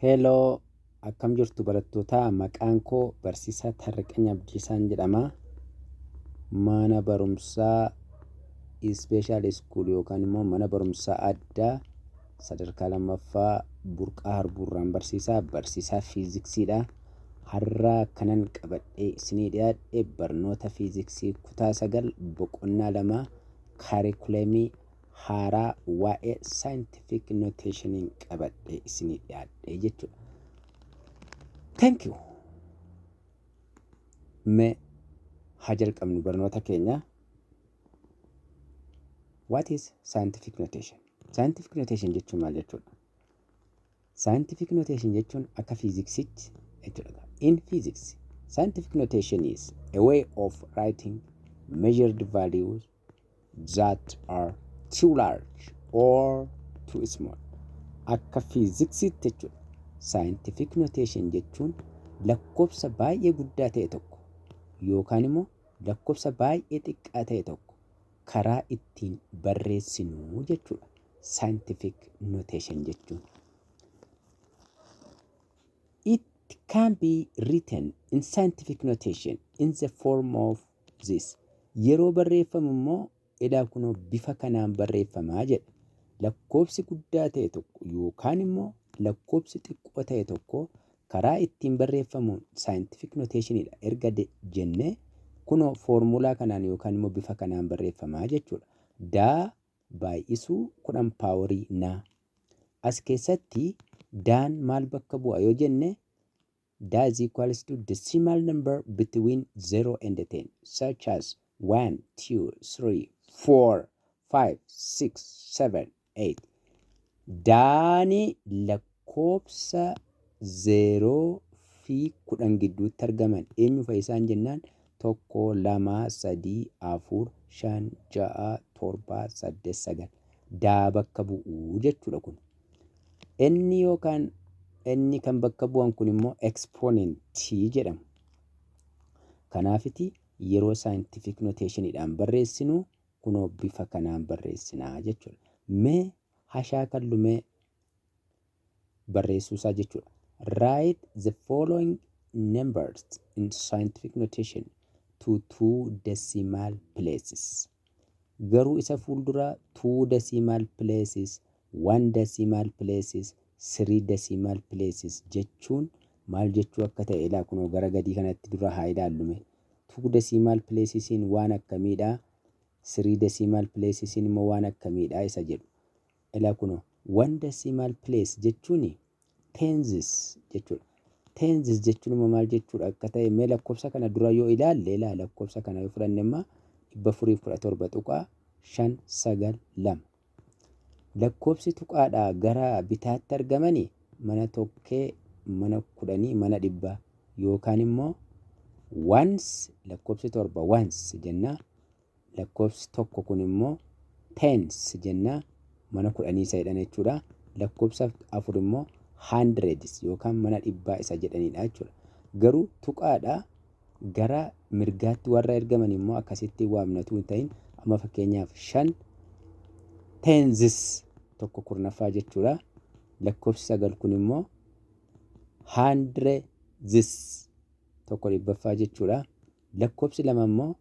Hello, akkam jirtu barattoota. Maqaan koo Barsiisaa Tarraqany Abdiisaan jedhama. Mana barumsaa Special School yookaan immoo mana barumsaa addaa sadarkaa lammaffaa Burqaa Harbuurraan barsiisaa fiiziksiidha. Har'a kanan qabadhee isinii dhiyaadhe barnoota fiiziksii kutaa 9 boqonnaa 2 kaarikulamii haaraa waa'ee scientific notation qabadhee isinii dhiyaadhe jechuudha. Thank you. Mee hajar qabnu barnoota keenya. What is scientific notation? Scientific notation jechuun maal jechuudha? Scientific notation jechuun akka fiiziksiitti jechuudha. In physics, scientific notation is a way of writing measured values that are too large or too small. Akka fiiziksiitti jechuudha. Scientific notation jechuun lakkoofsa baay'ee guddaa ta'e tokko yookaan immoo lakkoofsa baay'ee xiqqaa ta'e tokko karaa ittiin barreessinu jechuudha. Scientific notation jechuun. It can be written in scientific notation in the form of this. Yeroo barreeffamu immoo edaa kunoo bifa kanaan barreeffamaa jedha. Lakkoofsi guddaa ta'e tokko yookaan immoo lakkoofsi xiqqoo ta'e tokko karaa ittiin barreeffamuun scientific notationidha. Erga jennee kunoo foormulaa kanaan yookaan immoo bifa kanaan barreeffamaa jechuudha. Daa baay'isuu 10 paaworii naa. As keessatti daan maal bakka bu'a yoo jenne daa is equals to decimal number between 0 and 10 such as 1, 2, 3, 4, 5, 6, 7, 8. Daani lakkoofsa 0 fi 10 gidduutti argaman eenyu fa'i isaan jennaan 1, 2, 3, 4, 5, 6, 7, 8, 9 daa bakka bu'u jechuudha kun. Inni yookaan inni kan bakka bu'an kun immoo exponentii jedhamu. Kanaafiti yeroo scientific notationidhaan barreessinu kunoo bifa kanaan barreessinaa jechuudha. Mee hashaa kallumee barreessuusaa jechuudha. Write the following numbers in scientific notation to 2 decimal places. Garuu isa fuuldura 2 decimal places, 1 decimal places, 3 decimal places jechuun maal jechuu akka ta'e ilaa kunoo gara gadii kanatti dura haa ilaallume. 2 decimal placesiin waan akkamiidha? 3 decimal placesiin immoo waan akkamiidha isa jedhu. Ilaa kunoo 1 decimal place jechuun tenths jechuudha. Tenths jechuun immoo maal jechuudha akka ta'e mee lakkoofsa kana dura yoo ilaalle lakkoofsa kana yoo fudhanne immoo 417.592. Lakkoofsi tuqaadhaa gara bitaatti argamanii mana tokkee, mana 10, mana 100 yookaan immoo ones lakkoofsi 7 ones jenna. Lakkoofsi tokko kun immoo tens jenna. Mana 10 isa jedhan jechuudha. Lakkoofsa 4 immoo hundreds yookaan mana 100 isa jedhanidha jechuudha. Garuu tuqaadhaa gara mirgaatti warra ergaman immoo akkasitti waamnatu hin ta'in. Amma fakkeenyaaf 5 tenths tokko kurnaffaa jechuudha. Lakkoofsi 9 kun immoo hundreds tokko dhibbaffaa jechuudha. Lakkoofsi 2 immoo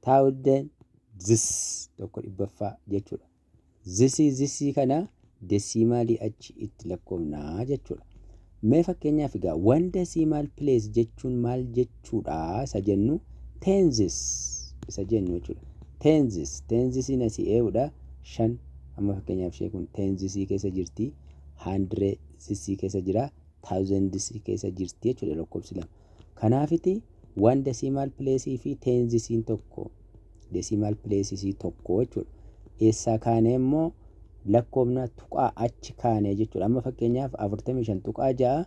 thousands tokko dhibbaffaa jechuudha. Zisii kana desimaalii achi itti lakkoofnaa jechuudha. Mee fakkeenyaaf egaa 1 decimal place jechuun maal jechuudha isa jennu tenths isa jennu jechuudha. Tenthsiin asii ee'uudha 5 amma fakkeenyaaf ishee kun tenthsii keessa jirti, hundreds keessa jira, thousands keessa jirti jechuudha lakkoofsi 2. Kanaafiti 1 decimal place fi tenthsiin tokko decimal place tokko jechuudha. Eessaa kaanee immoo lakkoofna tuqaa achi kaanee jechuudha. Amma fakkeenyaaf 45.6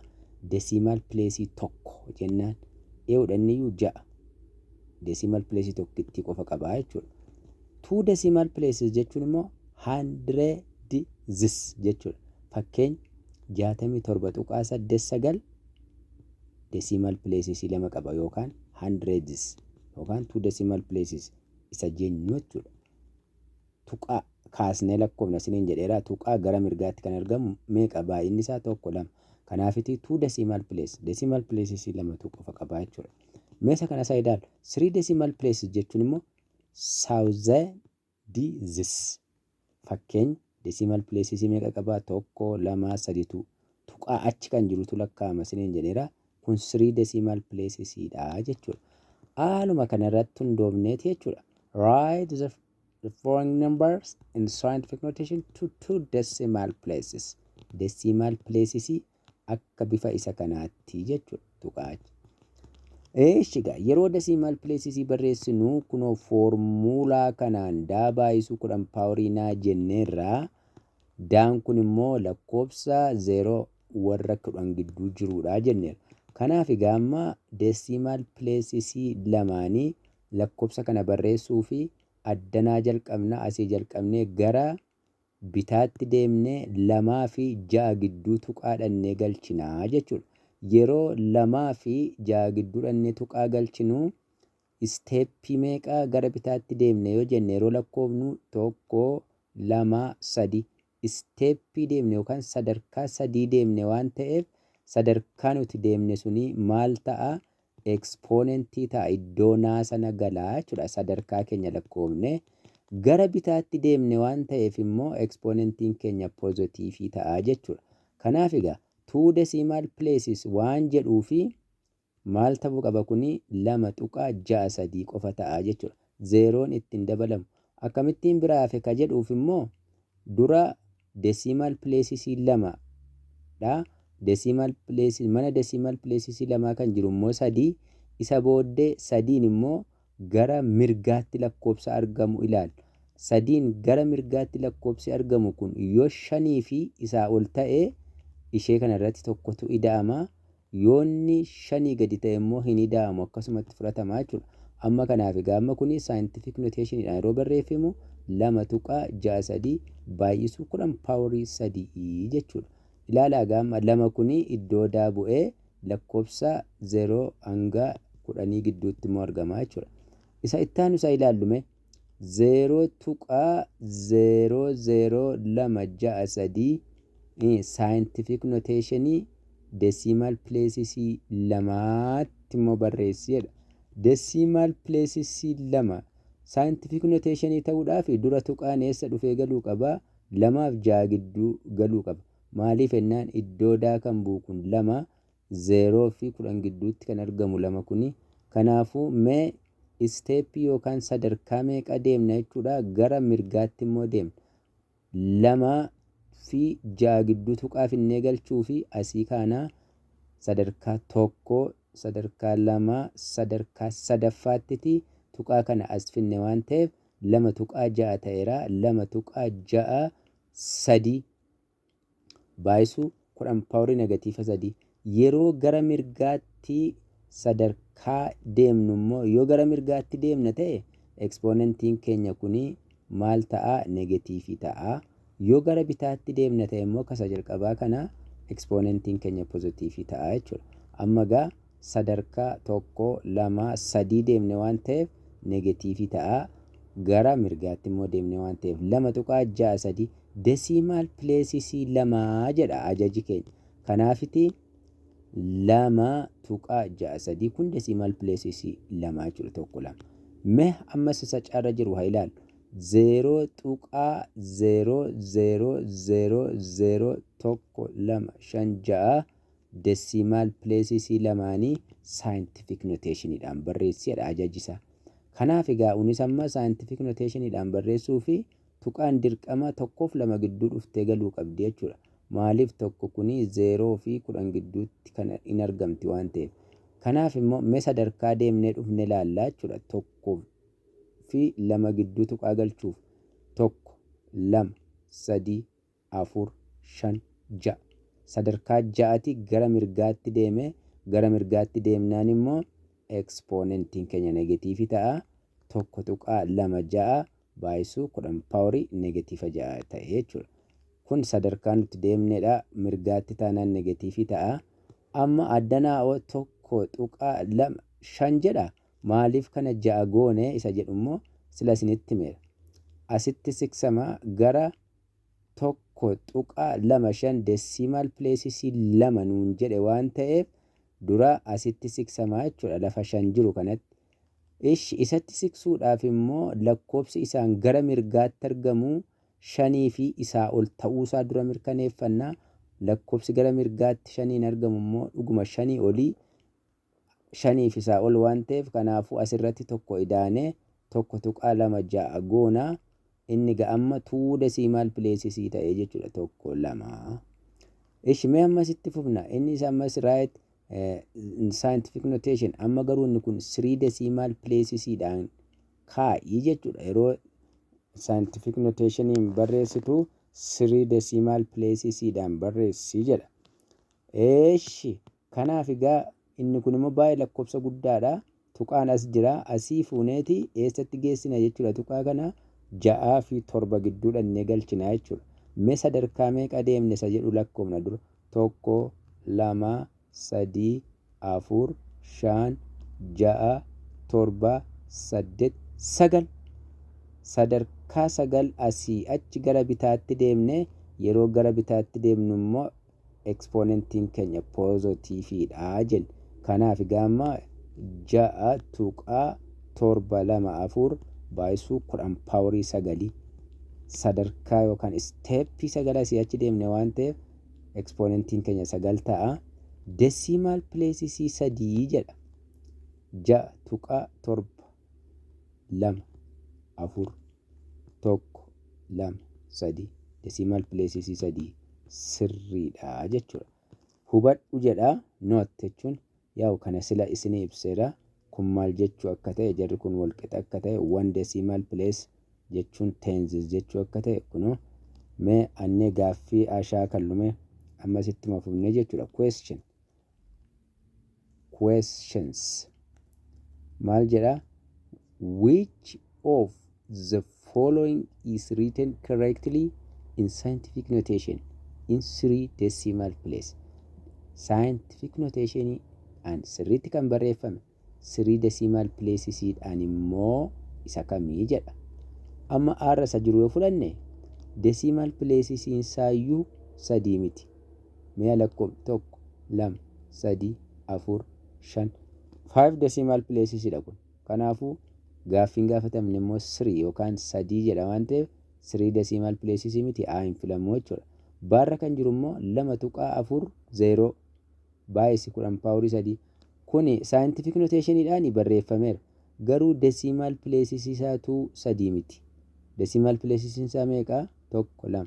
decimal place tokko jennaan ee'uudhaniyyuu 6 decimal place tokkitti qofa qabaa jechuudha. 2 decimal places jechuun immoo hundreds jechuudha. Fakkeenya 67.89 decimal places 2 qaba yookaan hundreds yookaan 2 decimal places isa jennu jechuudha. Tuqaa kaasnee lakkoofna isiniin jedheera. Tuqaa gara mirgaatti kan argamu meeqa? Baay'inni isaa 1 2. Kanaafiti 2 decimal place. Decimal places 2tu qofa qaba jechuudha. Meesa kana isaa ilaalu. 3 decimal places jechuun immoo thousandths. Fakkeenya decimal places meeqa qaba? 1 2 3tu tuqaa achi kan jirutu lakkaa'ama isiniin jedheera. Kun 3 decimal places dha jechuudha. Haaluma kana irratti hundoofneeti jechuudha. Write the following numbers in scientific notation to 2 decimal places. Decimal places akka bifa isa kanaatti jechuudha tuqaachi. Eeshiga yeroo decimal places barreessinu kunoo foormuulaa kanaan daa baay'isuu 10 paaworii 9 jenneerraa daan kun immoo lakkoofsa 0 warra 10 gidduu jiruudha jenneera. Kanaaf egaa amma decimal places lamaanii lakkoofsa kana barreessuu fi addanaa jalqabna asii jalqabnee gara bitaatti deemnee 2 fi 6 gidduu tuqaa dhannee galchinaa jechuudha. Yeroo 2 fi 6 gidduu dhannee tuqaa galchinu isteeppii meeqa gara bitaatti deemne yoo jenne yeroo lakkoofnu 1 2 3 isteeppii deemne yookaan sadarkaa 3 deemne waan ta'eef sadarkaa nuti deemne suni maal ta'a? Ekspoonentii ta'a. Iddoo naasana galaa jechuudha. Sadarkaa keenya lakkoofne gara bitaatti deemne waan ta'eef immoo ekspoonentiin keenya poozitiivii ta'a jechuudha. Kanaaf egaa 2 decimal places waan jedhuu fi maal ta'uu qaba kuni 2.63 qofa ta'a jechuudha. Zeeroon ittiin dabalamu. Akkamittiin biraa hafe ka jedhuuf immoo dura decimal places 2 dha. Decimal places mana decimal places 2 kan jiru immoo 3 isa booddee 3 immoo gara mirgaatti lakkoofsa argamu ilaal. 3 gara mirgaatti lakkoofsi argamu kun yoo 5 fi isaa ol ta'e ishee kana irratti tokkotu ida'ama. Yoonni 5 gadi ta'e immoo hin ida'amu akkasumatti fudhatama jechuudha. Amma kanaaf egaa amma kuni scientific notation dhaan yeroo barreeffamu 2.63 baay'isuu 10 paaworii 3 jechuudha. Ilaalaa gaama 2 kuni iddoo daa bu'ee lakkoofsa 0 hanga 10 gidduutti immoo argama jechuudha. Isa ittaanu isaa ilaallume 0.00263 scientific notation decimal places 2tti immoo barreessiidha. Decimal places 2 scientific notation ta'uudhaaf dura tuqaan eessa dhufee galuu qaba? 2 fi 6 gidduu galuu qaba. Maaliif ennaan iddoo daa kan bu'u kun 2 0 fi 10 gidduutti kan argamu 2 kuni. Kanaafuu mee isteeppii yookaan sadarkaa meeqa deemna jechuudha? Gara mirgaatti immoo deemna. 2 fi 6 gidduu tuqaa finnee galchuu fi asii kaanaa sadarkaa 1 sadarkaa 2 sadarkaa 3ffaatti tuqaa kana as finne waan ta'eef 2.6 ta'eera. 2.63 baay'isuu 10 paaworii negatiiva 3. Yeroo gara mirgaatti sadarkaa deemnu immoo yoo gara mirgaatti deemna ta'e ekspoonentiin keenya kuni maal ta'a? Negatiivii ta'a. Yoo gara bitaatti deemna ta'e immoo kasa jalqabaa kana ekspoonentiin keenya poozitiivii ta'a jechuudha. Amma gaa sadarkaa 1 2 3 deemne waan ta'eef negatiivii ta'a. Gara mirgaatti immoo deemne waan ta'eef 2.63 decimal places 2 jedha ajaji keenya. Kanaafiti 2.63 kun decimal places 2 jechuudha. 1 2 mee ammas isa carra jiru haa ilaallu. 0.0000126 decimal places 2 scientific notation dhaan barreessiidha ajajisaa. Kanaaf egaa unis amma scientific notation dhaan barreessuu fi tuqaan dirqama 1 fi 2 gidduu dhuftee galuu qabdi jechuudha. Maaliif tokko kuni 0 fi 10 gidduutti kan hin argamti waan ta'eef. Kanaaf immoo mee sadarkaa deemnee dhufne ilaallaa jechuudha. 1 fi 2 gidduu tuqaa galchuuf 1 2 3 4 5 6 sadarkaa 6tti gara mirgaatti deeme gara mirgaatti deemnaan immoo ekspoonentiin keenya negatiivii ta'a. 1.26 baay'isuu 10 paaworii negatiiva 6 ta'e jechuudha. Kun sadarkaa nuti deemnedha. Mirgaatti taanaan negatiivii ta'a. Amma addanaa 1.5 jedha. Maaliif kana 6 goone isa jedhu immoo sila isinitti himeera. asitti siqsamaa gara 1.25 decimal places 2 nuun jedhe waan ta'eef dura asitti siqsamaa jechuudha lafa 5 jiru kanatti. Isatti siqsuudhaaf immoo lakkoofsi isaan gara mirgaatti argamu 5 fi isaa ol ta'uusaa dura mirkaneeffannaa. Lakkoofsi gara mirgaatti 5 argamu immoo dhuguma 5 olii 5 fi isaa ol waan ta'eef kanaafuu asirratti tokko idaanee 1.26 goonaa. Inni ga'amma 2 decimal places ta'ee jechuudha 1 2. Mee ammasitti fufna. Inni isa ammas right scientific notation amma garuu inni kun 3 decimal places dhaan kaa'ii jechuudha. Yeroo scientific notationiin barreessitu 3 decimal places dhaan barreessi jedha. Kanaaf egaa inni kun immoo baay'ee lakkoofsa guddaadha. Tuqaan as jira. Asii fuuneeti eessatti geessina jechuudha tuqaa kana 6 fi 7 gidduudhaan ne galchina jechuudha. Mee sadarkaa meeqa deemne isa jedhu lakkoofna dura. 1 2 3 4 5 6 7 8 9 sadarkaa 9 asii achi gara bitaatti deemne. Yeroo gara bitaatti deemnu immoo ekspoonentiin keenya poozitiiviidha jenna. Kanaaf gaamma 6.724 baay'isuu 10 paaworii 9 sadarkaa yookaan isteeppii 9 asii achi deemne waan ta'eef ekspoonentiin keenya 9 ta'a. Decimal places 3 jedha. 6.7 2 4 1 2 3 decimal places 3 sirriidha jechuudha. Hubadhu jedha. Note jechuun yaa'u kana sila isin ibseera. Kun maal jechuu akka ta'e jarri kun walqixa akka ta'e 1 decimal place jechuun tenses jechuu akka ta'e kunoo mee annee gaaffii ashaa kan lume ammasitti mafumne jechuudha. Questions maal jedha? Which of the following is written correctly in scientific notation in 3 decimal place? Scientific notation and sirriitti kan barreeffame 3 decimal places dhaan immoo isa kamii jedha. Amma aarra isa jiru yoo fudhanne decimal places isaayyuu 3 miti. Mee lakkoofne 1 2 3 4 5 5 decimal places dha kun. Kanaafuu gaaffiin gaafatamne immoo 3 yookaan 3 jedha waan ta'eef 3 decimal places miti hin filamu jechuudha. Baarra kan jiru immoo 2.40 baay'isi 10 paaworii 3 kuni scientific notationidhaan barreeffameera. Garuu decimal places isaatu 3 miti. Decimal places isaa meeqa? 1 2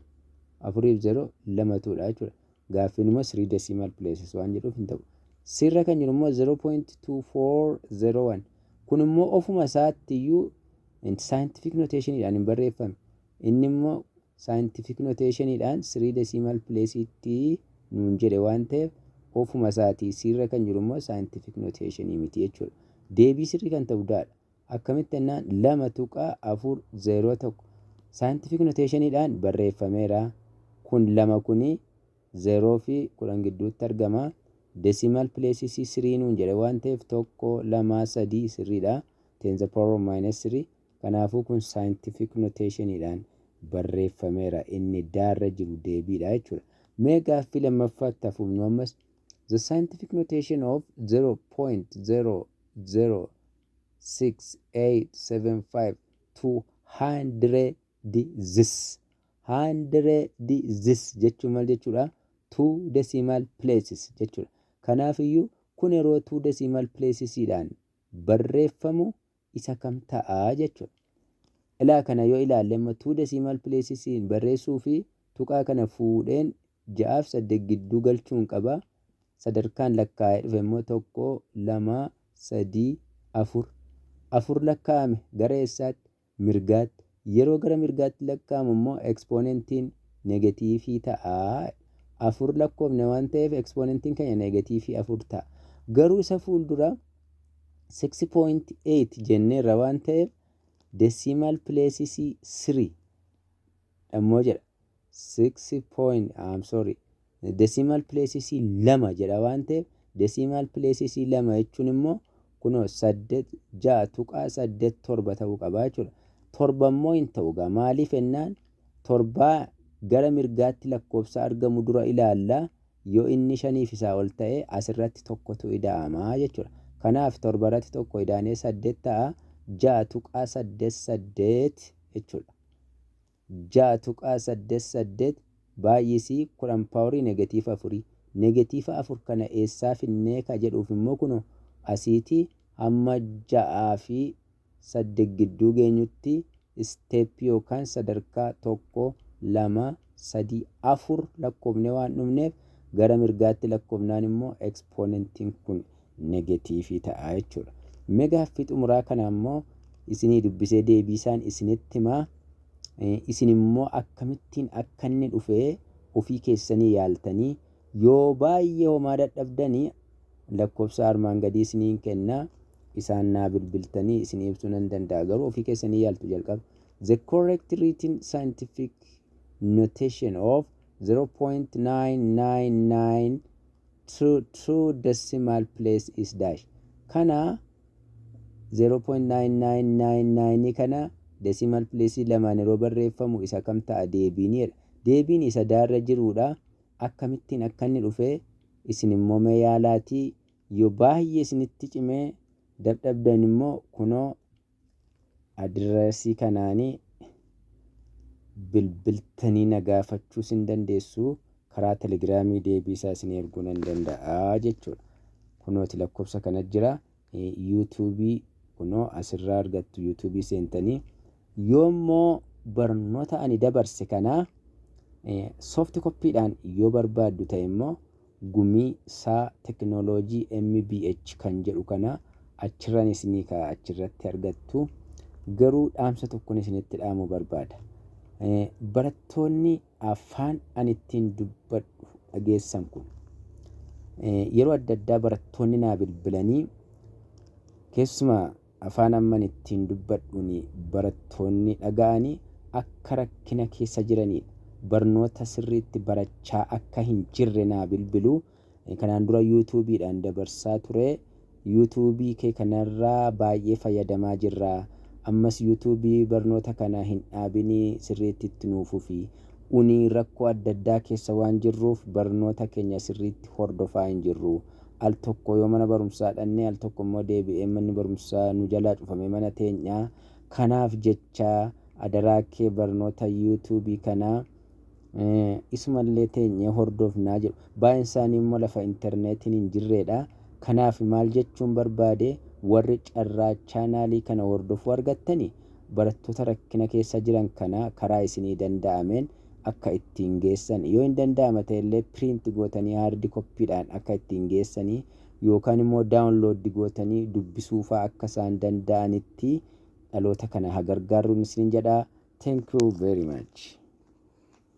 4 0 2 dha jechuudha. Gaaffiin immoo 3 decimal places waan jedhuuf hin ta'u. Sirra kan jiru immoo 0.2401 kun immoo ofuma isaattiyyuu scientific notationidhaan barreeffame. Inni immoo scientific notationidhaan 3 decimal placetti nuun jedhe waan ta'eef ofuma isaatii. Sirra kan jiru immoo scientific notation miti jechuudha. Deebii sirrii kan ta'u daadha. Akkamitti ennaan 2.401 scientific notationidhaan barreeffameera. Kun 2 kuni 0 fi 10 gidduutti argama. Decimal places 3 nuun jedhe waan ta'eef 1 2 3 sirriidha. 10 the power of minus 3. Kanaafuu kun scientific notationidhaan barreeffameera. Inni daarra jiru deebiidha jechuudha. Mee gaaffii lammaffaatti hafuufnu ammas the scientific notation of 0.0068752 100 jechuun maal jechuudha? 2 decimal places jechuudha. Kanaaf iyyuu kun yeroo 2 decimal placesdhaan barreeffamu isa kam ta'a jechuudha. Ilaa kana yoo ilaalle 2 decimal places barreessuu fi tuqaa kana fuudheen 6 fi 8 gidduu galchuun qaba. Sadarkaan lakkaa'ee dhufe immoo 1 2 3 4 lakkaa'ame gara eessaatti? Mirgaatti. Yeroo gara mirgaatti lakkaa'amu immoo ekspoonentiin negatiivii ta'a. 4 lakkoofne waan ta'eef ekspoonentiin keenya negatiivii 4 ta'a. Garuu isa fuuldura 6.8 jenneerra waan ta'eef decimal places 3 ammoo jedha. Decimal places 2 jedha waan ta'eef decimal places 2 jechuun immoo kunoo 8 6.87 ta'uu qaba jechuudha. torba immoo hin ta'u gaa maaliif ennaan torbaa gara mirgaatti lakkoofsa argamu dura ilaalla yoo inni 5 fi isaa ol ta'e asirratti tokkotu ida'amaa jechuudha. Kanaaf torba irratti tokko idaanee 8 ta'a 6.88 jechuudha. 6.88 baay'isii 10 paaworii negatiiva 4 negatiiva 4 kana eessaa finnee ka jedhuuf immoo kun asiitii hamma 6 fi 8 gidduu geenyutti isteeppii yookaan sadarkaa 1 2 3 4 lakkoofne waan dhumneef gara mirgaatti lakkoofnaan immoo ekspoonentiin kun negatiivii ta'a jechuudha. Gaaffii xumuraa kana immoo isinii dubbisee deebisaan isinitti himaa. Isin immoo akkamittiin akka inni dhufee ofii keessanii yaaltanii yoo baay'ee homaa dadhabdanii lakkoofsa armaan gadii isiniin kennaa isaan naa bilbiltanii isin ibsuu nan danda'a garuu ofii keessanii yaaltu jalqaba. The correct written scientific notation of 0.999 true decimal place is dash. Kana 0.9999 kana decimal place lamaan yeroo barreeffamu isa kam ta'a deebiinidha. Deebiin isa daarra jirudha. Akkamittiin akka inni dhufee isin immoo mee yaalaatii yoo baay'ee isinitti cimee dadhabdan immoo kunoo adireesii kanaanii bilbiltanii na gaafachuu sin dandeessu karaa telegiraamii deebiisaa isin erguu nan danda'a jechuudha. Kunooti lakkoofsa kana jira yuutuubii kunoo asirraa argattu yuutuubii seentanii yoommoo barnoota ani dabarse kanaa soft koppiidhaan yoo barbaaddu ta'e immoo gumii saa teknooloojii MBH kan jedhu kana achirran isinii ka'a achirratti argattu. Garuu dhaamsa tokkoon isinitti dhaamuu barbaada. Barattoonni afaan ani ittiin dubbadhu dhageessan kun yeroo adda addaa barattoonni naa bilbilanii keessumaa afaan amman ittiin dubbadhuun barattoonni dhaga'anii akka rakkina keessa jiranidha. Barnoota sirriitti barachaa akka hin jirre naa bilbilu. Kanaan dura yuutuubiidhaan dabarsaa ture. Yuutuubii kee kanarraa baay'ee fayyadamaa jirra. Ammas yuutuubii barnoota kana hin dhaabinii sirriitti itti nuufuu fi unii rakkoo adda addaa keessa waan jirruuf barnoota keenya sirriitti hordofaa hin jirru. Al tokko yoo mana barumsaa dhannee al tokko immoo deebi'ee manni barumsaa nu jalaa cufame mana teenyaa. Kanaaf jecha adaraa kee barnoota yuutuubii kanaa isumallee teenyee hordofnaa jedhu. Baay'een isaanii immoo lafa intarneetiin hin jirredha. Kanaaf maal jechuun barbaade warri carraa chaanaalii kana hordofuu argattanii barattoota rakkina keessa jiran kana karaa isinii danda'ameen akka ittiin geessan yoo hin danda'ama ta'ellee print gootanii haardi koppiidhaan akka ittiin geessanii yookaan immoo daawunlooddi gootanii dubbisuufaa akka isaan danda'anitti dhaloota kana haa gargaarruun isin jedha. Thank you very much.